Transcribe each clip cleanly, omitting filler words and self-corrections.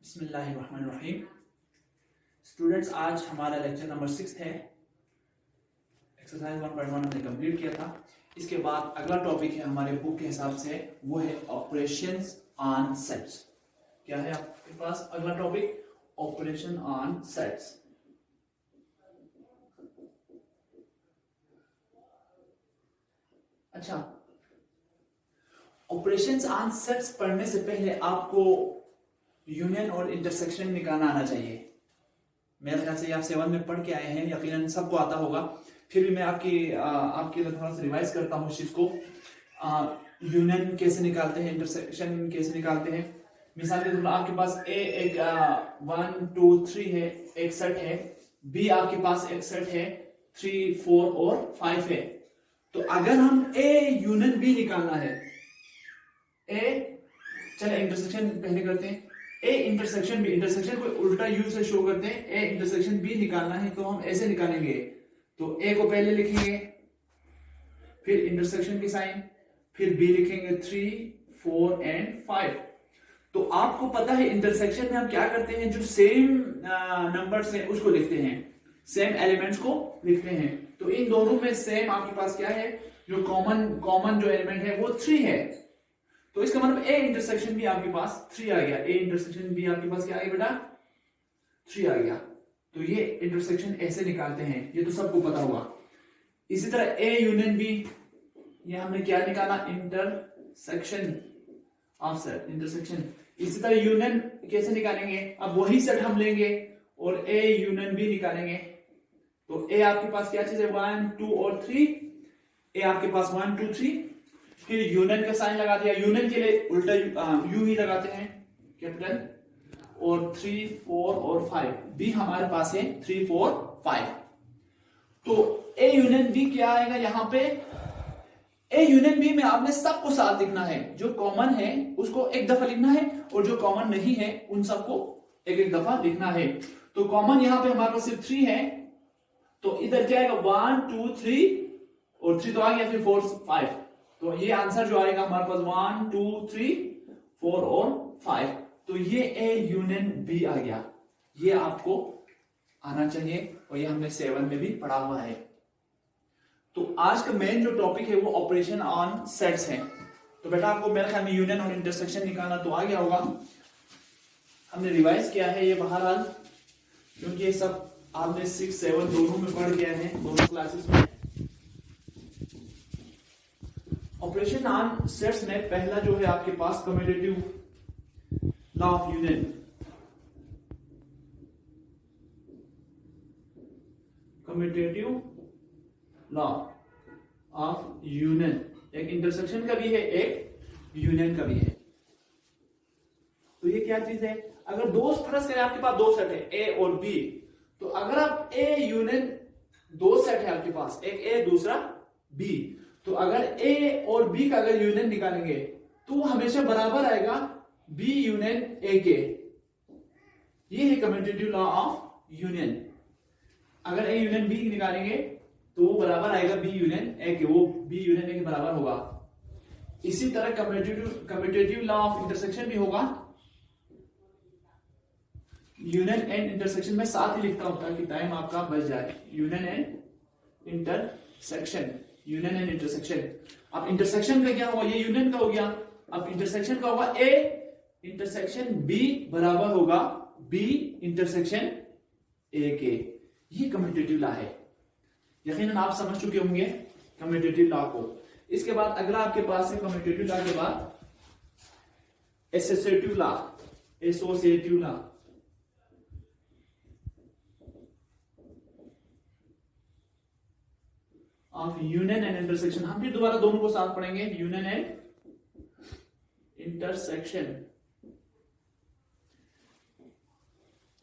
बिस्मिल्लाहिर्रहमानिर्रहीम। स्टूडेंट्स, आज हमारा लेक्चर नंबर 6 है। एक्सरसाइज 1.1 हमने कंप्लीट किया था। इसके बाद अगला टॉपिक है हमारे बुक के हिसाब से, वो है ऑपरेशंस ऑन सेट्स। क्या है आपके पास अगला टॉपिक? Operation on sets. अच्छा, ऑपरेशंस ऑन सेट्स पढ़ने से पहले आपको यूनियन और इंटरसेक्शन निकालना आना चाहिए। मेरे ख्याल से आप 7 में पढ़ के आए हैं, यकीनन सबको आता होगा। फिर भी मैं आपके लिए थोड़ा सा रिवाइज करता हूँ इस चीज को। यूनियन कैसे निकालते हैं, इंटरसेक्शन कैसे निकालते हैं। मिसाल के तौर पर आपके पास ए एक 1 2 3 है, एक सेट है। बी आपके पास एक सेट है 3 4 और 5 है। तो अगर हम ए यूनियन बी निकालना है, चले इंटरसेक्शन पहले करते हैं। ए इंटरसेक्शन बी, इंटरसेक्शन को उल्टा यू से शो करते हैं। ए इंटरसेक्शन बी निकालना है तो हम ऐसे निकालेंगे। तो ए को पहले लिखेंगे, फिर इंटरसेक्शन की साइन, फिर बी लिखेंगे 3 4 एंड 5। तो आपको पता है इंटरसेक्शन में हम क्या करते हैं, जो सेम नंबर्स है उसको लिखते हैं, सेम एलिमेंट्स को लिखते हैं। तो इन दोनों में सेम आपके पास क्या है, जो कॉमन जो एलिमेंट है वो 3 है। तो इसका मतलब ए इंटरसेक्शन भी आपके पास 3 आ गया। ए इंटरसेक्शन भी आपके पास क्या आ गया बेटा? 3 आ गया। तो ये इंटरसेक्शन ऐसे निकालते हैं, ये तो सबको पता होगा। इसी तरह ए यूनियन बी, ये हमने क्या निकाला? Intersection of set, intersection. इसी तरह यूनियन कैसे निकालेंगे? अब वही सेट हम लेंगे और ए यूनियन बी निकालेंगे। तो ए आपके पास क्या चीज है? 1 2 और 3। ए आपके पास 1 2 3, फिर यूनियन का साइन लगा दिया। यूनियन के लिए उल्टा यू ही लगाते हैं, कैपिटल। और 3 4 और 5, बी हमारे पास है 3 4 5। तो ए यूनियन बी क्या आएगा यहाँ पे? ए यूनियन बी में आपने सबको साथ लिखना है। जो कॉमन है उसको एक दफा लिखना है, और जो कॉमन नहीं है उन सबको एक एक दफा लिखना है। तो कॉमन यहाँ पे हमारे पास सिर्फ 3 है, तो इधर क्या आएगा? 1 2 3 और 3 तो आ गया, फिर 4 5। तो ये आंसर जो आएगा हमारे पास 1 2 3 4 और 5। तो ये ए यूनियन बी आ गया। ये आपको आना चाहिए, और ये हमने 7 में भी पढ़ा हुआ है। तो आज का मेन जो टॉपिक है वो ऑपरेशन ऑन सेट्स है। तो बेटा आपको मेरे ख्याल में यूनियन और इंटरसेक्शन निकालना तो आ गया होगा। हमने रिवाइज किया है ये बहरहाल, क्योंकि ये सब आपने 6 7 दोनों में पढ़ गए हैं, दोनों क्लासेस में। ऑपरेशन ऑन सेट्स में पहला जो है आपके पास commutative law of union. Commutative law of union एक इंटरसेक्शन का भी है, एक यूनियन का भी है। तो ये क्या चीज है? अगर दो फर्ज करें, आपके पास 2 सेट है ए और बी। तो अगर आप ए यूनियन 2 सेट है आपके पास, एक ए दूसरा बी, तो अगर ए और बी का अगर यूनियन निकालेंगे तो वो हमेशा बराबर आएगा बी यूनियन ए के। ये है कम्यूटेटिव लॉ ऑफ यूनियन। अगर ए यूनियन बी निकालेंगे तो वो बराबर आएगा बी यूनियन ए के, वो बी यूनियन ए के बराबर होगा। इसी तरह कम्यूटेटिव लॉ ऑफ इंटरसेक्शन भी होगा। यूनियन एंड इंटरसेक्शन में साथ ही लिखता हूं ताकि टाइम आपका बच जाए। Union and intersection, union and intersection. अब इंटरसेक्शन का क्या हुआ? ये यूनियन का हो गया। अब इंटरसेक्शन का होगा ए इंटरसेक्शन बी बराबर होगा बी इंटरसेक्शन ए के। ये कम्यूटेटिव लॉ है। यकीनन आप समझ चुके होंगे कम्यूटेटिव लॉ को। इसके बाद अगला आपके पास है कम्यूटेटिव लॉ के बाद associative law. Associative law of union and intersection. हम फिर दोबारा दोनों को साथ पढ़ेंगे, यूनियन एंड इंटरसेक्शन।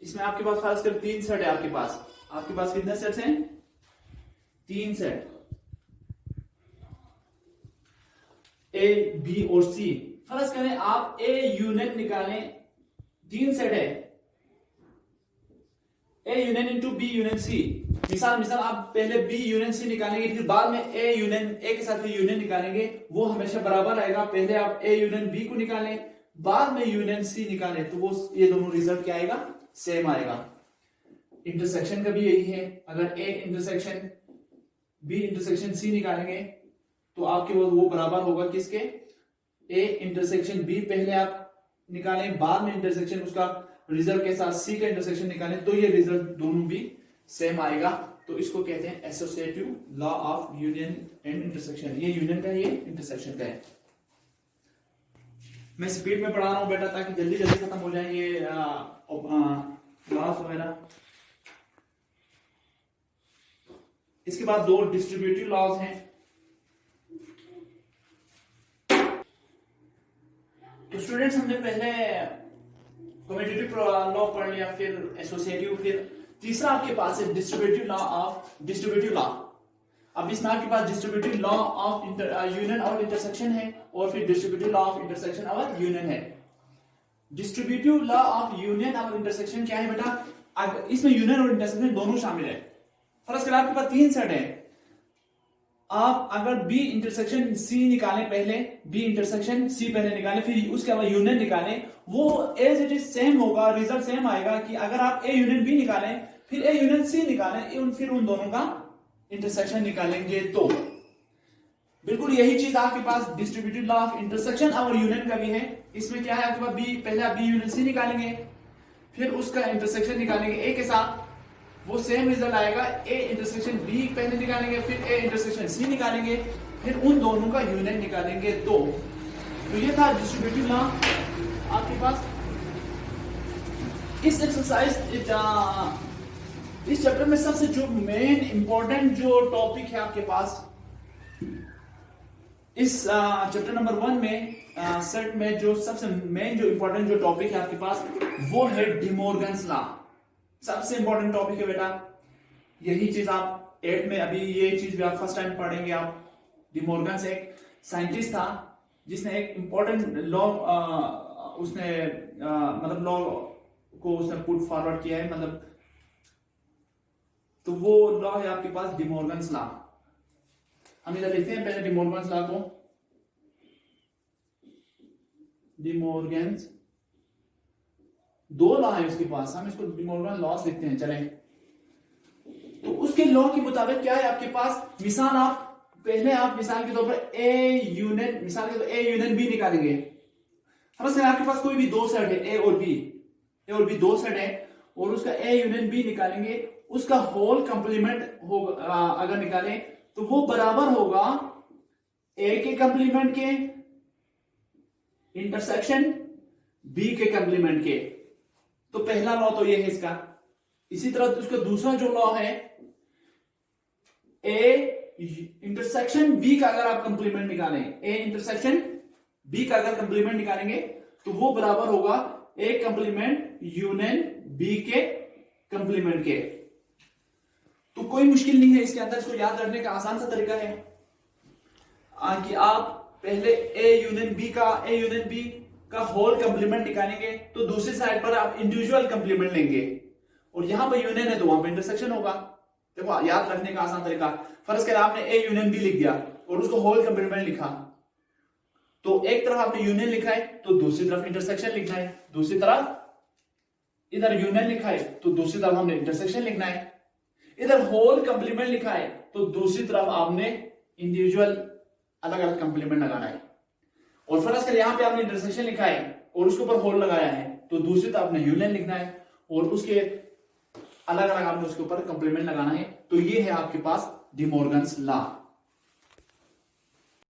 इसमें आपके पास खास कर 3 सेट है। आपके पास कितने सेट्स हैं? 3 सेट, ए बी और सी। फर्ज करें आप ए यूनियन निकालें, 3 सेट है, A union into B union C. मिसाल आप पहले बी यूनियन सी निकालेंगे, फिर बाद में ए यूनियन ए के साथ फिर यूनियन निकालेंगे, वो हमेशा बराबर आएगा। पहले आप ए यूनियन बी को निकालें, बाद में यूनियन सी निकाले तो वो ये दोनों रिजल्ट क्या आएगा, सेम आएगा। इंटरसेक्शन का भी यही है, अगर A intersection B intersection C निकालेंगे तो आपके वो बराबर होगा किसके, ए इंटरसेक्शन बी पहले आप निकालें, बाद में इंटरसेक्शन उसका रिजल्ट के साथ सी का इंटरसेक्शन निकालें तो ये रिजल्ट दोनों भी सेम आएगा। तो इसको कहते हैं associative law of union and intersection. ये यूनियन का है, ये इंटरसेक्शन का है। मैं स्पीड में पढ़ा रहा हूं बेटा ताकि जल्दी जल्दी खत्म हो जाए ये लॉस वगैरह। इसके बाद दो डिस्ट्रीब्यूटिव लॉज हैं। तो स्टूडेंट्स हमने पहले कम्यूटेटिव लॉ पढ़ लिया, फिर एसोसिएटिव, फिर तीसरा आपके पास है distributive law of distributive law. अब इसमें आपके पास डिस्ट्रीब्यूटिव लॉ ऑफ यूनियन और इंटरसेक्शन है, और फिर डिस्ट्रीब्यूटिव लॉ ऑफ इंटरसेक्शन और यूनियन है। डिस्ट्रीब्यूटिव लॉ ऑफ यूनियन और इंटरसेक्शन क्या है बेटा, इसमें यूनियन और इंटरसेक्शन दोनों शामिल है। फर्स्ट कर आपके पास तीन सेट है, आप अगर बी इंटरसेक्शन सी निकालें पहले, बी इंटरसेक्शन सी पहले निकालें, फिर उसके बाद यूनियन निकालें, वो एज इट इज सेम होगा, रिजल्ट सेम आएगा कि अगर आप ए यूनियन बी निकालें फिर ए यूनियन सी निकालें, फिर उन दोनों का इंटरसेक्शन निकालेंगे तो बिल्कुल यही चीज आपके पास डिस्ट्रीब्यूटिव लॉ ऑफ इंटरसेक्शन और यूनियन का भी है। इसमें क्या है आपके पास बी, पहले आप बी यूनियन सी निकालेंगे, फिर उसका इंटरसेक्शन निकालेंगे ए के साथ, वो सेम रिजल्ट आएगा। ए इंटरसेक्शन बी पहले निकालेंगे, फिर ए इंटरसेक्शन सी निकालेंगे, फिर उन दोनों का यूनियन निकालेंगे तो ये था डिस्ट्रीब्यूटिव लॉ आपके पास। इस एक्सरसाइज इस चैप्टर में सबसे जो मेन इंपॉर्टेंट जो टॉपिक है आपके पास इस चैप्टर नंबर 1 में सेट में जो सबसे मेन जो इंपॉर्टेंट जो टॉपिक है आपके पास वो है डिमोर्गन्स लॉ। सबसे इंपॉर्टेंट टॉपिक है बेटा, यही चीज आप 8 में अभी ये चीज भी आप फर्स्ट टाइम पढ़ेंगे आप। डिमोर्गन्स एक साइंटिस्ट था जिसने एक इंपॉर्टेंट लॉ उसने मतलब लॉ को उसने पुट फॉरवर्ड किया है, मतलब तो वो लॉ है आपके पास डिमोर्गन्स लॉ। हम इधर लिखते हैं पहले डिमोर्गन्स लॉ को, डिमोर्गन्स दो लॉ है उसके पास, हम इसको डिमोर्गन लॉस लिखते हैं चलें। तो उसके लॉ के मुताबिक क्या है आपके पास, मिसाल आप पहले आप मिसाल के तौर पर ए यूनियन, मिसाल के तौर पर ए यूनियन बी निकालेंगे। फर्स्ट है आपके पास कोई भी दो सेट है ए और बी दो सेट है, और उसका ए यूनियन बी निकालेंगे, उसका होल कंप्लीमेंट होगा अगर निकालें तो वो बराबर होगा ए के कंप्लीमेंट के इंटरसेक्शन बी के कंप्लीमेंट के। तो पहला लॉ तो ये है इसका। इसी तरह उसका दूसरा जो लॉ है, ए इंटरसेक्शन बी का अगर आप कंप्लीमेंट निकालें, ए इंटरसेक्शन बी का अगर कंप्लीमेंट निकालेंगे तो वो बराबर होगा ए कंप्लीमेंट यूनियन बी के कंप्लीमेंट के। तो कोई मुश्किल नहीं है इसके अंदर, इसको याद रखने का आसान सा तरीका है कि आप पहले ए यूनियन बी का होल कंप्लीमेंट निकालेंगे तो दूसरी साइड पर आप इंडिविजुअल कंप्लीमेंट लेंगे, और यहां पर यूनियन है तो वहां पर इंटरसेक्शन होगा। देखो याद रखने का आसान तरीका, फर्ज कर आपने ए यूनियन बी लिख दिया और उसको होल कंप्लीमेंट लिखा, तो एक तरफ आपने यूनियन लिखा है तो दूसरी तरफ इंटरसेक्शन लिखना है, दूसरी तरफ इधर यूनियन लिखा है तो दूसरी तरफ हमने इंटरसेक्शन लिखना है, इधर होल कंप्लीमेंट लिखा है तो दूसरी तरफ आपने इंडिविजुअल अलग अलग कंप्लीमेंट लगाना है। और फर्ज कर यहां पे आपने इंटरसेक्शन लिखा है और उसके ऊपर होल लगाया है तो दूसरी तरफ आपने यूनियन लिखना है और उसके अलग अलग आपने उसके ऊपर कंप्लीमेंट लगाना है। तो ये है आपके पास डिमोर्गन्स लॉ।